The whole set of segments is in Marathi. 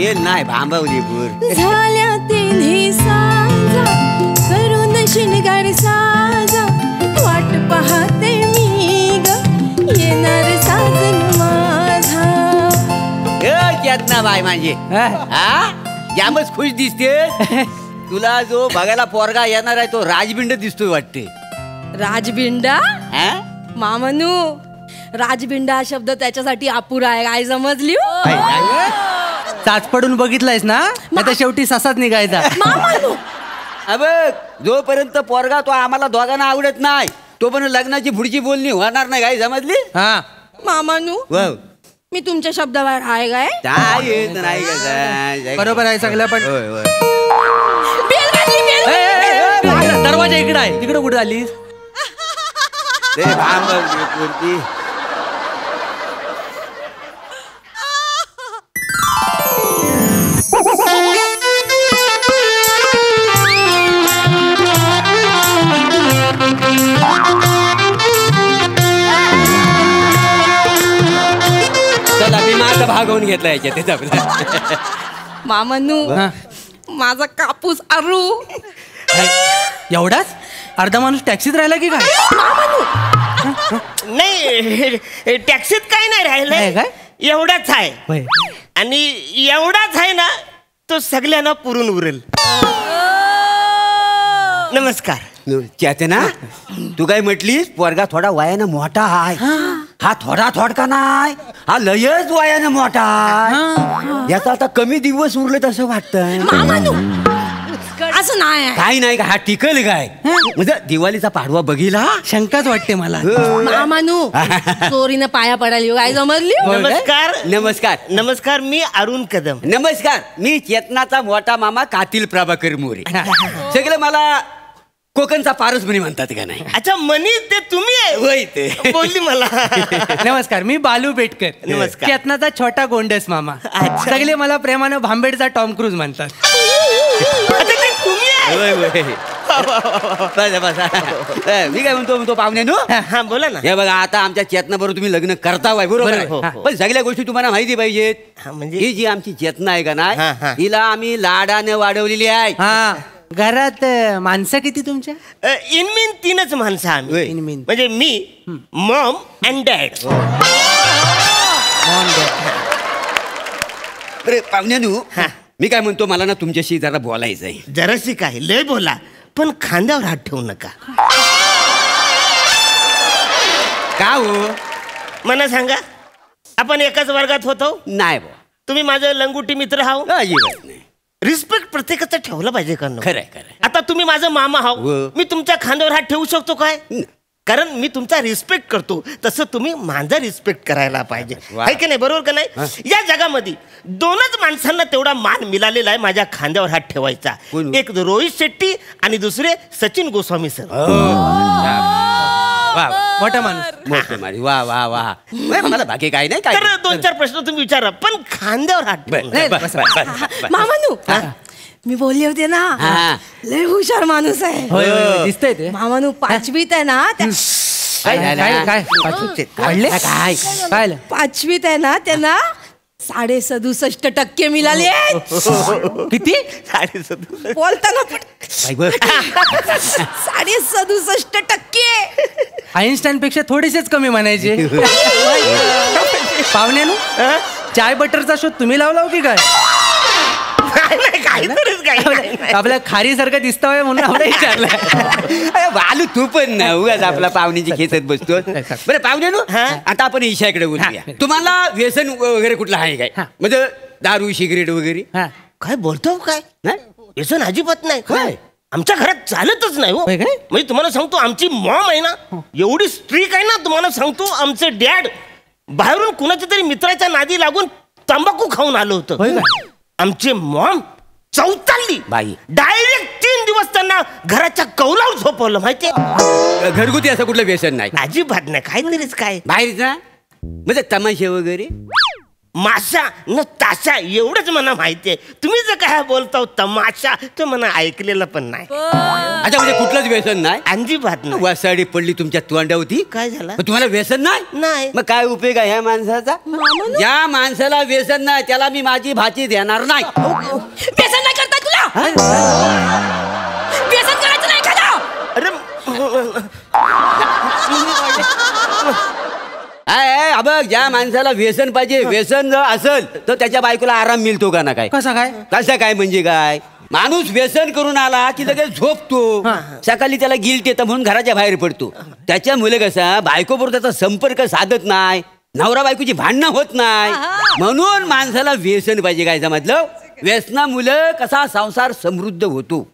बेल नाही भांबवली भूर झाल्या तिन्ही सांजा करून शिणगार साजा वाट पाहते मी ग येणार साजन माझा. चेतना बाय माझे हा जामच खुश दिसते. तुला जो बघायला पोरगा येणार आहे तो राजबिंड दिसतोय वाटते. राजबिंडा मामनू राजबिंडा शब्द त्याच्यासाठी अपुरा आहे. काय समजली? चाच पडून बघितलायस ना आता शेवटी ससाच निघायचा. जोपर्यंत पोरगा तो आम्हाला दोघांना आवडत नाही तोपर्यंत लग्नाची पुढची बोलणी होणार नाही. काय समजली? हा मामानू मी तुमच्या शब्दाबाहेर आहे काय? नाही बरोबर आहे सगळं. पण दरवाजा इकडे आहे तिकडे कुठे आलीस? चला मी माझा भागवून घेतला याच्यात. मामनू माझा कापूस अरू एवढाच अर्धा माणूस टॅक्सीत राहिला की काय? नाही टॅक्सीत काही नाही राहिलंय काय? एवढाच आहे आणि एवढाच आहे ना तो सगळ्यांना पुरून उरेल. नमस्कार. चेतना तू काय म्हटलीस? पोरगा थोडा वयानं मोठा आहे. हा थोडा थोडका नाही हा लयच वयानं मोठा आहे. याचा आता कमी दिवस उरले तसं वाटतंय. असं नाही काही नाही का हा टिकल काय म्हणजे दिवाळीचा पाडवा बघिला शंकाच वाटते मला. मामानू चोरीनं पाया पडायला काय समजली? नमस्कार. नमस्कार. नमस्कार मी अरुण कदम. नमस्कार मी चेतनाचा मोठा मामा कातील प्रभाकर मोरे. सगळं मला कोकणचा पारस म्हणे म्हणतात का नाही? अच्छा मनी ते तुम्ही आहे? होय ते बोलली मला. नमस्कार मी बालू बेटकर. नमस्कार. चेतनाचा छोटा गोंडस मामा. सगळे मला प्रेमानं भांबेडचा टॉम क्रूज म्हणतात. मी काय म्हणतो पाहुण्यानो हा बोला ना. हे बघा आता आमच्या चेतना बरोबर तुम्ही लग्न करता बरोबर पण सगळ्या गोष्टी तुम्हाला माहिती पाहिजेत. म्हणजे ही जी आमची चेतना आहे का नाही हिला आम्ही लाडाने वाढवलेली आहे. हा घरात माणसं किती तुमच्या? इनमीन 3च माणसं आम्ही. म्हणजे मी मॉम अँड डॅड. अरे पाहुण्यानो मी काय म्हणतो मला ना तुमच्याशी जरा बोलायचं आहे. जराशी काय लय बोला पण खांद्यावर हात ठेवू नका. का हो? मला सांगा आपण एकाच वर्गात होतो? नाही बा. तुम्ही माझं लंगुटी मित्र हाव? अजिबात नाही. रिस्पेक्ट प्रत्येकाचं ठेवलं पाहिजे का? खरंय खरंय. आता तुम्ही माझं मामा हाव मी तुमच्या खांद्यावर हात ठेवू शकतो काय? कारण मी तुमचा रिस्पेक्ट करतो तसं तुम्ही माझा रिस्पेक्ट करायला पाहिजे. आहे की नाही? बरोबर का नाही? या जगामध्ये 2च माणसांना तेवढा मान मिळालेला आहे माझ्या खांद्यावर हात ठेवायचा. एक रोहित शेट्टी आणि दुसरे सचिन गोस्वामी सर. मोठा माणूस. वा वा वा. मला बाकी काही नाही. काय तर 2-4 प्रश्न तुम्ही विचारा पण खांद्यावर हात. मामानू मी बोलले होते ना लय हुशार माणूस आहे. दिसतंय ते. मामानू 5वीत आहे ना काय 5वीत आहे ना त्यांना 67% मिळाले. किती? 67. बोलताना 67%. आईन्स्टाईन पेक्षा थोडेसेच कमी म्हणायचे. पाहुण्यानु चाय बटरचा शोध तुम्ही लावला की काय? आपल्या खारी सारखं दिसतोय म्हणून आपल्या विचारलं. बालू तू पण ना उगाच आपला पाहुण्याची खेचत बसतो. बरं पाहुण्यानो आता आपण ईशाकडे बोलूया. तुम्हाला व्यसन वगैरे कुठलं आहे काय? म्हणजे दारू सिगरेट वगैरे? काय बोलतो काय? व्यसन अजिबात नाही. काय आमच्या घरात चालतच नाही हो. म्हणजे तुम्हाला सांगतो आमची मॉम आहे ना एवढी स्ट्रिक आहे ना. तुम्हाला सांगतो आमचे डॅड बाहेरून कुणाच्या तरी मित्राच्या नादी लागून तंबाखू खाऊन आलं होतं. आमचे मॉम चौताळली बाई. डायरेक्ट 3 दिवस त्यांना घराच्या कौलावर झोपवलं माहितीये. घरगुती असं कुठलं व्यसन नाही? अजिबात नाही. काहीतरीच काय बाहेरच ना म्हणजे तमाशे वगैरे? माशा न ताशा एवढंच मला माहितीये. तुम्ही जर काय बोलता तमाशा तर मला ऐकलेलं पण नाही. अच्छा म्हणजे कुठलंच व्यसन नाही? अजिबात नाही. वासाडी पडली तुमच्या तोंडावरती. काय झालं? मग तुम्हाला व्यसन नाही? नाही. मग काय उपयोग आहे ह्या माणसाचा? ज्या माणसाला व्यसन नाही त्याला मी माझी भाची देणार नाही. व्यसन नाही करताय तुला? व्यसन करायचं नाही का? अरे बघ, ज्या माणसाला व्यसन पाहिजे, व्यसन जर असेल तर त्याच्या बायकोला आराम मिळतो का ना? काय कसा काय? कसं काय म्हणजे काय? माणूस व्यसन करून आला की लगेच झोपतो, सकाळी त्याला गिल्ट येतं म्हणून घराच्या बाहेर पडतो. त्याच्यामुळे कसा बायकोबरोबर त्याचा संपर्क साधत नाही, नवरा बायकोची भांडणं होत नाही. म्हणून माणसाला व्यसन पाहिजे. काय समजलं? व्यसनामुळे कसा संसार समृद्ध होतो.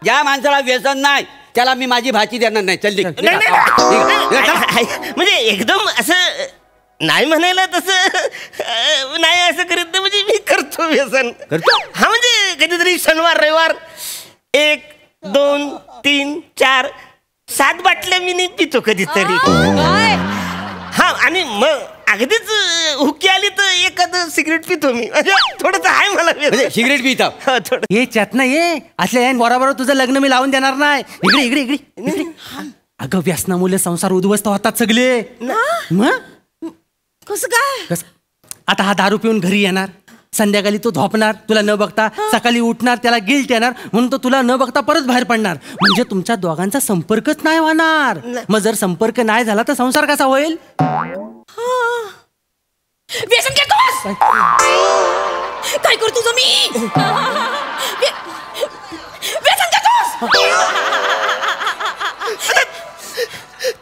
ज्या माणसाला व्यसन नाही त्याला मी माझी भाची देणार नाही. चल म्हणजे एकदम असं नाही म्हणायला तसं नाही असं करीत नाही. म्हणजे मी करतो व्यसन. करतो? हा म्हणजे कधीतरी शनिवार रविवार 1 2 3 4 7 बाटल्या मी नाही पितो कधीतरी. हा आणि मग अगदीच हुकी आली तर एखादं सिगरेट पितो मी. थोडंसं आहे मला व्यसन. सिगरेट पिता? थोडं. ये चेतना ये, असल्या बरोबर तुझं लग्न मी लावून देणार नाही. इकडे इकडे इकडे इकडे. अगं व्यसनामुळे संसार उद्ध्वस्त होतात सगळे. मग कसं काय? कस आता हा दारू पिऊन घरी येणार, संध्याकाळी तो झोपणार तुला न बघता, सकाळी उठणार त्याला गिल्ट येणार म्हणून तो तुला न बघता परत बाहेर पडणार. म्हणजे तुमच्या दोघांचा संपर्कच नाही होणार. मग जर संपर्क नाही झाला तर संसार कसा होईल? व्यसन करतोस? काय करतो तुझं मी? व्यसन करतोस?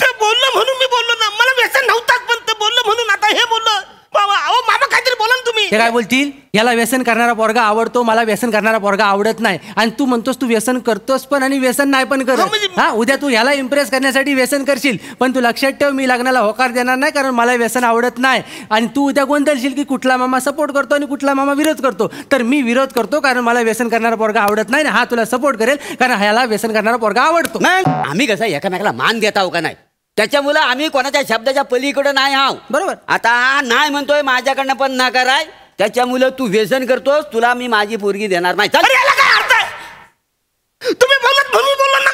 ते बोललं म्हणून मी बोललो ना. मला व्यसन नव्हताच पण ते बोललं म्हणून आता हे बोललं. बाबा अहो मामा काहीतरी बोला ना तुम्ही. ते काय बोलतील? याला व्यसन करणारा पोरगा आवडतो, मला व्यसन करणारा पोरगा आवडत नाही. आणि तू म्हणतोस तू व्यसन करतोस पण आणि व्यसन नाही पण करत. हा उद्या तू ह्याला इम्प्रेस करण्यासाठी व्यसन करशील, पण तू लक्षात ठेव मी लग्नाला होकार देणार नाही कारण मला व्यसन आवडत नाही. आणि तू उद्या गोंधळशील की कुठला मामा सपोर्ट करतो आणि कुठला मामा विरोध करतो. तर मी विरोध करतो कारण मला व्यसन करणारा पोरगा आवडत नाही, हा तुला सपोर्ट करेल कारण ह्याला व्यसन करणारा पोरगा आवडतो. मग आम्ही कसं एकामेकाला मान देता हो का नाही, त्याच्यामुळे आम्ही कोणाच्या शब्दाच्या पलीकडे नाही आहो. बरोबर. आता नाही म्हणतोय माझ्याकडनं पण ना कराय, त्याच्यामुळे तू व्यसन करतोस, तुला मी माझी पोरगी देणार नाही. अरे याला काय अर्थ आहे? तुम्ही बोलत म्हणून बोललो ना.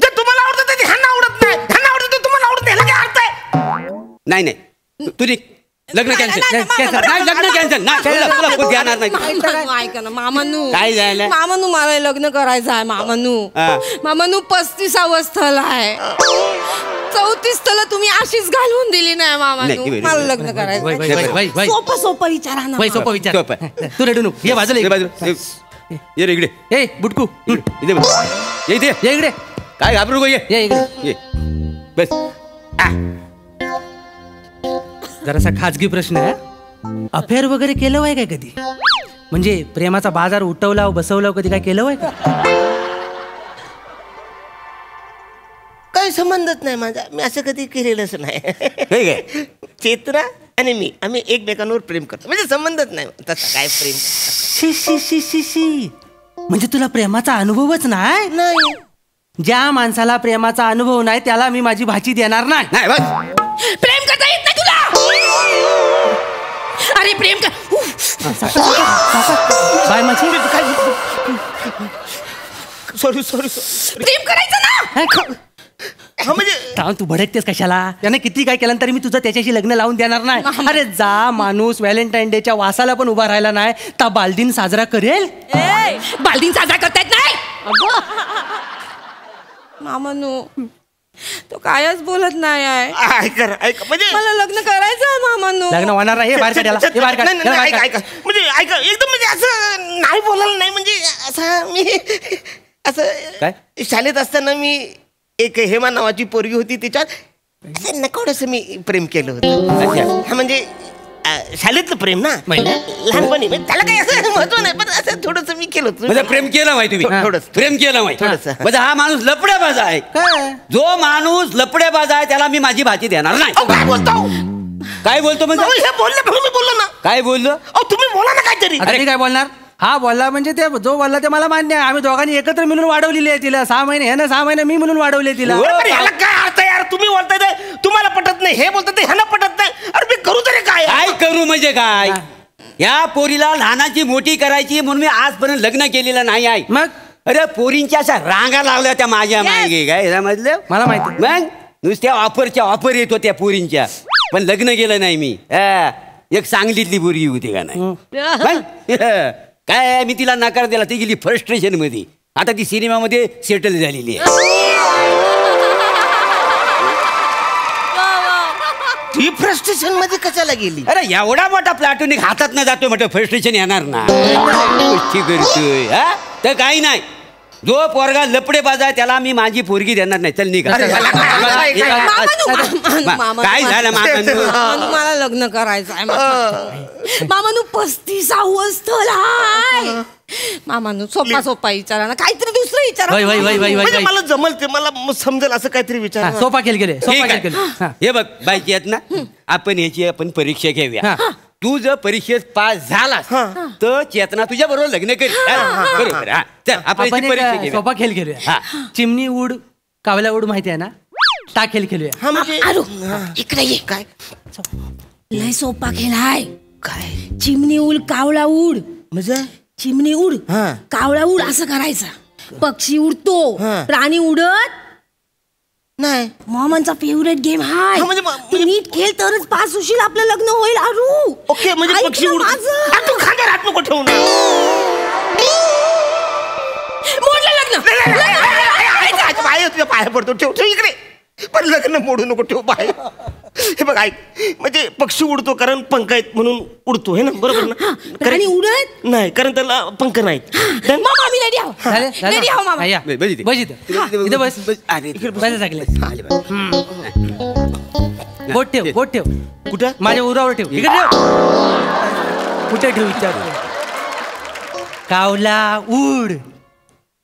जे तुम्हाला आवडतं ते ह्यांना आवडत नाही, ह्यांना आवडतं ते तुम्हाला आवडत नाही. याला काय अर्थ आहे? नाही नाही तुझी लग्न कॅन्सल. नाही लग्न कॅन्सल नाही. तुला पोरगी देणार नाही. ऐका ना मामानू. काय झालं? मामानू मला लग्न करायचं आहे. मामानू मामानू 35 स्थल आहे. 34 स्थल तुम्ही अशीच घालवून दिली नाही मामानू. मला लग्न करायचं. सोपं सोपं विचारा ना. सोपं विचार. तू रेडू नको. ये बाजूला ये बाजूला. ये रे इकडे. ए बुटकू इथे बस. ये इथे. ये इकडे. काय घाबरू गो. ये ये इकडे. ये बस. जरासा खाजगी प्रश्न आहे. अफेअर वगैरे केलं आहे काय कधी? म्हणजे प्रेमाचा बाजार उठवला बसवला कधी काय केलं आहे का? काही संबंधच नाही माझा. मी असं कधी केलेलंच नाही. चेतना आणि मी आम्ही एकमेकांवर प्रेम करतो. म्हणजे संबंधच नाही तसा. काय प्रेम? शी शी शी शी शी. म्हणजे तुला प्रेमाचा अनुभवच नाही? नाही. ज्या माणसाला प्रेमाचा अनुभव नाही त्याला मी माझी भाची देणार नाही. नाही बस. प्रेम करता येत नाही तुला? अरे प्रेम कर. बाय माझी. Sorry sorry. प्रेम करायचं ना. हा म्हणजे तू भडकतेस कशाला? त्याने किती काय केलं तरी मी तुझं त्याच्याशी लग्न लावून देणार नाही. अरे जा माणूस व्हॅलेंटाईन डेच्या वासाला पण उभा राहिला नाही तर बालदिन साजरा करेल. बालदिन साजरा करता येत नाही मामानू. तो कायच बोलत नाही आहे. ऐका म्हणजे मला लग्न करायचं आहे मामानू. लग्न होणार आहे. बाहेर काढ याला. हे बाहेर काढ. याला बाहेर काढ. ऐका म्हणजे ऐका एकदम म्हणजे असं नाही बोलायला नाही. म्हणजे असं मी असं काय शाळेत असताना मी एक हेमा नावाची पोरगी होती तिच्यात नकळतच मी प्रेम केलं होतं. हा म्हणजे शाळेतलं प्रेम ना लहानपणी. त्याला काही असं महत्व नाही पण असं थोडस मी केलं होतं. म्हणजे प्रेम केलं माहिती तुम्ही? थोडंसं. प्रेम केलं माहिती. म्हणजे हा माणूस लपड्याबाज आहे. जो माणूस लपड्याबाज आहे त्याला मी माझी भाची देणार नाही. काय बोलतो? काय बोलतो म्हणजे? हे बोलले म्हणून मी बोललो ना. काय बोललो? अहो तुम्ही बोला ना काहीतरी. अरे काय बोलणार? हा बोलला म्हणजे ते जो बोलला ते मला मान्य आहे. आम्ही दोघांनी एकत्र मिळून वाढवलेली आहे तिला. 6 महिने ह्यानं 6 महिने मी म्हणून वाढवले तिला. याला काय अर्थ यार? तुम्ही बोलताय ते तुम्हाला पटत नाही, हे बोलतात ते ह्याला पटत नाही. अरे मी करू तरी काय? काय करू करू म्हणजे काय? या पोरीला लहानाची मोठी करायची म्हणून मी आजपर्यंत लग्न केलेलं नाही आहे. मग अरे पोरींच्या अशा रांगा लावल्या त्या माझ्या मागे काय समजलं? मला माहिती. मग नुसत्या ऑफर येत होत्या पोरींच्या, पण लग्न केलं नाही मी. एक सांगलीतली पोरगी होती का नाही मग? काय मी तिला नकार दिला, ती गेली फ्रस्ट्रेशन मध्ये. आता ती सिनेमामध्ये सेटल झालेली आहे. ती फ्रस्ट्रेशन मध्ये कशाला गेली? अरे एवढा मोठा प्लॅटोनिक हातात न जातोय म्हटलं फ्रस्ट्रेशन येणार ना. गोष्टी करतोय हा तर काही नाही. जो पोरगा लपडे बाजा त्याला मी माझी पोरगी देणार नाही. चल निघा. काय झालं मामानू? मला लग्न करायचं आहे मामानू. 35 स्थळ आहे मामानू. सोपा विचारा ना, काहीतरी दुसरं विचारा. म्हणजे मला जमल ते, मला समजेल असं काहीतरी विचार. सोपा खेळ केले, सोपा खेळ केले. हे बघ बायकी आहेत ना, आपण परीक्षा घेऊया. तू जर परीक्षेत पास झालास तर चेतना तुझ्या बरोबर लग्न कर. बरोबर. आपण परीक्षा घेऊया. सोपा खेळ खेळूया. चिमणी उड कावला उड माहिती आहे ना, ता खेळ खेळूया. इकडे ये. काय लय सोपा खेळ आहे. काय? चिमणी उड कावळा उड. म्हणजे चिमणी उड कावळा उड असं करायचं. पक्षी उडतो, प्राणी उडत नाही. मामांचा फेवरेट गेम हाय. तू नीट खेळ तरच पास होशील, आपलं लग्न होईल. अरू ओके. म्हणजे पक्षी उड तू खांद्यावर हात नको ठेवून. मोडलं लग्न. पाय तुझ्या पाया पडतो. ठेव इकडे, पण लग्न मोडू नको. ठेव पाय. हे बघ ऐक, म्हणजे पक्षी उडतो कारण पंख आहेत म्हणून उडतो, हे ना? बरोबर ना? प्राणी उडत नाही कारण त्याला पंख नाहीत. मामा मी रेडी आहो. रेडी आहो मामा. बोट ठेव, बोट ठेव. कुठं? माझ्या उरावर ठेव. इकडे ठेव. कुठे ठेव विचार. कावला उड.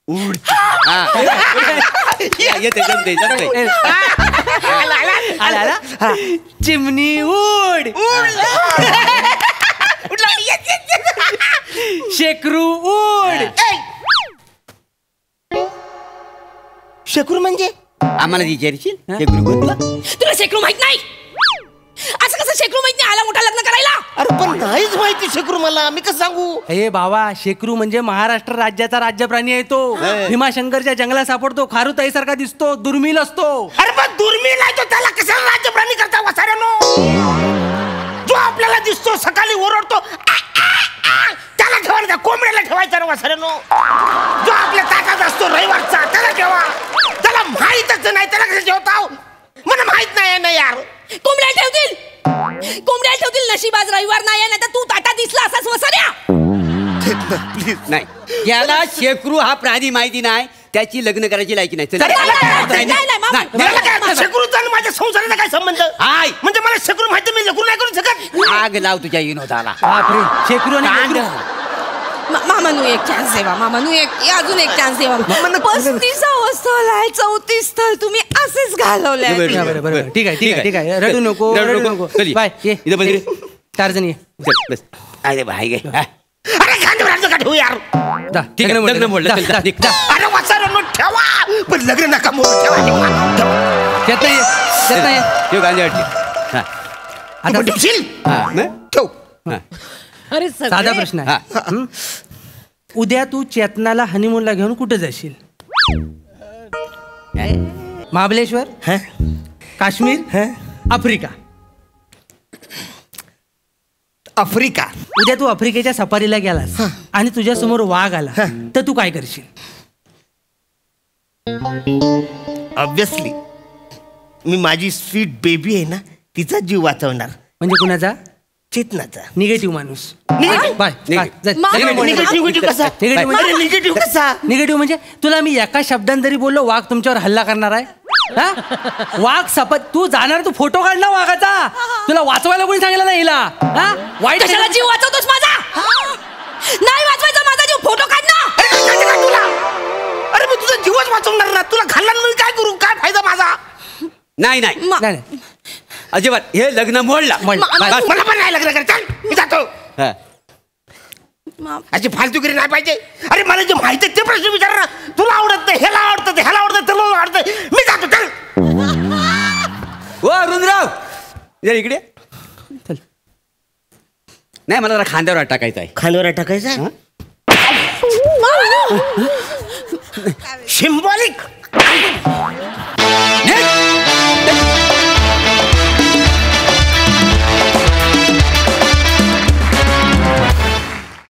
उड चिमणी उड. शेकरू उड. शेकरू म्हणजे? आम्हाला विचारशील शेकरू कोणता? तुला शेकरू माहित नाही? असं कसं शेकरू माहित नाही? आला मोठा लग्न करायला. अरे पण नाहीच माहिती शेकरू मला, मी कसं सांगू? हे बाबा, शेकरू म्हणजे महाराष्ट्र राज्याचा राज्य प्राणी आहे. तो भीमाशंकरच्या जंगलात सापडतो. खारुताई सारखा दिसतो, दुर्मिळ असतो. अरे पण दुर्मिळ आहे तो, त्याला कशाला राज्य प्राणी करता वसाऱ्यानो? जो आपल्याला दिसतो, सकाळी ओरडतो, त्याला ठेवायचा. कोंबड्याला ठेवायचा ना वसाऱ्यानो. जो आपल्या ताटात असतो रविवारचा, त्याला ठेवा. त्याला माहीतच नाही, त्याला कसं ठेवता? मला माहित नाही यार. कोंबड्या ठेवतील, कोंबड्या ठेवतील. नशिबाज रविवार नाही, नाही तर तू ताटा दिसला असाच वसाऱ्या. प्लीज नाही. याला शेकरू हा प्राणी माहिती नाही, त्याची लग्न करायची लायकी नाही. शेकरूचा आणि माझ्या संसाराचा काय संबंध? म्हणजे मला शेकरू माहिती, मी लग्न नाही करू शकत. आग लाव तुझ्या विनोदाला. शेकरू आणि मामानू एक चान्स देवा. मामानू अजून एक चान्स देवा. 35 स्थळ आहे, 34 स्थळ तुम्ही असेच घालवले. बरोबर. ठीक आहे, ठीक आहे, ठीक आहे. रडू नको, रडू नको. बाय. ये 4 जण ये. अरे भाई गे. अरे खांद्यावर हात नका ठेवू यार. लग्न मोडलं. अरे वसाऱ्यानो ठेवा, पण लग्न नका मोडू. आता ठेवशील? ठेव. अरे साधा प्रश्न आहे. उद्या तू चेतनाला हनीमूनला घेऊन कुठे जाशील? महाबळेश्वर, काश्मीर, आफ्रिका. आफ्रिका. उद्या तू आफ्रिकेच्या सफारीला गेलास आणि तुझ्या समोर वाघ आला तर तू काय करशील? ऑब्विसली मी माझी स्वीट बेबी आहे ना, तिचा जीव वाचवणार. म्हणजे कुणाचा? चेतनाचा. निगेटिव्ह माणूस. निगेटिव्ह म्हणजे तुला मी एका शब्दांत जरी बोललो वाघ तुमच्यावर हल्ला करणार आहे. वाघ सपत तू जाणार, तू फोटो काढ ना वाघाचा. तुला वाचवायला कोणी सांगितलं नाही हिला? वाईट कशाला जीव वाचवतोस माझा? नाही वाचवायचा माझा जीव, फोटो काढ ना. अरे मी तुझा जीवच वाचवणार ना. तुला खाल्ला मी काय करू? काय फायदा माझा? नाही अजिबात. हे लग्न मोडला. मला पण नाही लग्न करायचं. चल मी जातो. अशी फालतूगिरी नाही पाहिजे. अरे मला जे माहिती आहे ते प्रश्न विचार ना. तुला आवडत नाही, ह्याला आवडतं, ह्याला आवडतं, त्याला आवडतं, मी जातो. चल. ओ अरुणराव जर इकडे. चल. नाही मला जरा खांद्यावर हात टाकायचा आहे. खांद्यावर हात टाकायचा सिम्बॉलिक.